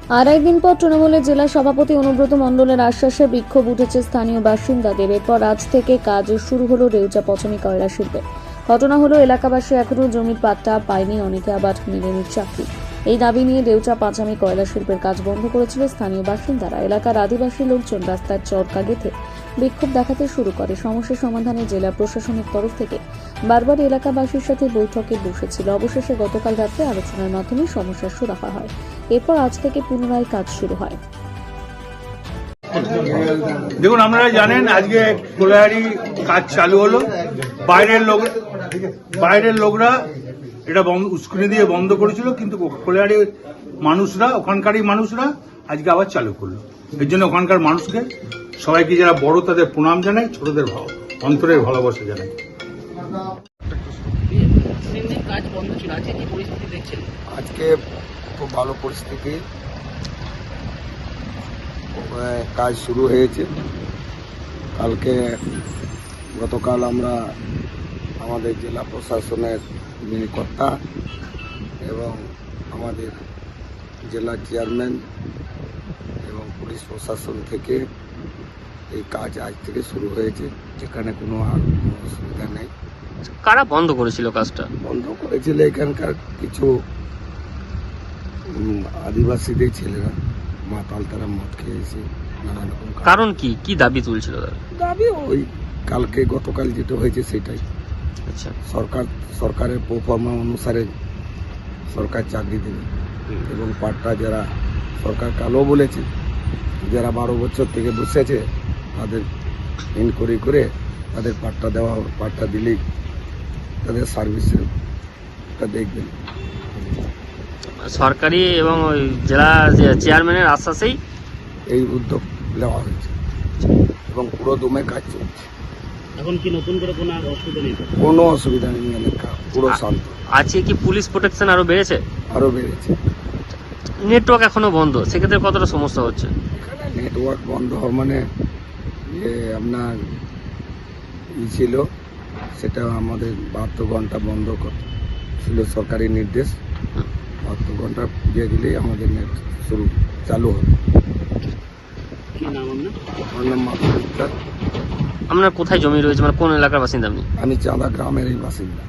আর একদিন পর তৃণমূলের জেলা সভাপতি অনুব্রত মণ্ডলের আশ্বাসে বিক্ষোভ উঠেছে স্থানীয় বাসিন্দাদের। এরপর আজ থেকে কাজ শুরু হলো রেউচা পচামি কয়লা শিল্পে। ঘটনা হলো, এলাকাবাসী এখনও জমির পাট্টা পায়নি, অনেকে আবার মেলেনি চাকরি। এই দাবি নিয়ে রেউচা পাচামি কয়লা শিল্পের কাজ বন্ধ করেছিল স্থানীয় বাসিন্দারা। এলাকার আদিবাসী লোকজন রাস্তার চরকা গেঁথে বিক্ষোভ দেখাতে শুরু করে। সমস্যা সমাধানে জেলা প্রশাসনের তরফ থেকে বারবার এলাকাবাসীর সাথে বৈঠকে বসেছিল। অবশেষে গতকাল রাতে আলোচনার মাধ্যমে সমস্যার সুরাহা হয়। এরপর আজ থেকে পুনরায় কাজ শুরু হয়। দেখুন, আপনারা জানেন আজকে কোলাহারি কাজ চালু হলো। বাইরের লোকরা এটা উস্কুনি দিয়ে বন্ধ করেছিল, কিন্তু কোলাহারি মানুষরা, ওখানকারই মানুষরা আজকে আবার চালু করলো। এর জন্য ওখানকার মানুষকে, সবাইকে যারা বড় তাদের প্রণাম জানাই, ছোটদের অন্তরের ভালোবাসা জানাই। আজকে খুব ভালো পরিস্থিতি, কাজ শুরু হয়েছে। গতকাল আমরা আমাদের জেলা প্রশাসনের যিনি কর্তা এবং আমাদের জেলা চেয়ারম্যান এবং পুলিশ প্রশাসন থেকে এই কাজ আজ থেকে শুরু হয়েছে, যেখানে কোনো অসুবিধা নেই। কারা বন্ধ করেছিল কাজটা? বন্ধ করেছিল এখানকার কিছু আদিবাসীদের ছেলেরা, মাতাল, তারা মদ খেয়েছে, নানা রকম কারণ কি দাবি তুলছিল তারা? দাবি ওই গতকাল যেটা হয়েছে সেটাই। আচ্ছা, সরকারের প্রোফর্মা অনুসারে সরকার চাকরি দেবে এবং পাট্টা যারা সরকার কালো বলেছে, যারা 12 বছর থেকে বসেছে তাদের ইনকোয়ারি করে তাদের পাট্টা দেওয়া হবে। পাট্টা দিলেই তাদের সার্ভিসটা দেখবেন। সরকারি এবং ওই জেলা চেয়ারম্যানের আশ্বাসেই এই উদ্যোগ নেওয়া হয়েছে এবং পুরো দমে কাজ চলছে। এখন কি নতুন করে কোনো অসুবিধা নেই? কোনো অসুবিধা নেই, এলাকা পুরো শান্ত। আজকে কি পুলিশ প্রোটেকশন আরো বেড়েছে? আরও বেড়েছে। নেটওয়ার্ক এখনো বন্ধ, সেক্ষেত্রে কতটা সমস্যা হচ্ছে? এখানে নেটওয়ার্ক বন্ধ হওয়া মানে যে আপনার ছিল, সেটা আমাদের 72 ঘন্টা বন্ধ ছিল, সরকারি নির্দেশ। 72 ঘন্টা দিয়ে দিলেই আমাদের নেট চালু হবে। কি নাম আপনার? আমার নাম মাধব মিত্র। আপনার কোথায় জমি রয়েছে, মানে কোন এলাকার বাসিন্দা আপনি? আমি চাঁদা গ্রামের এই বাসিন্দা।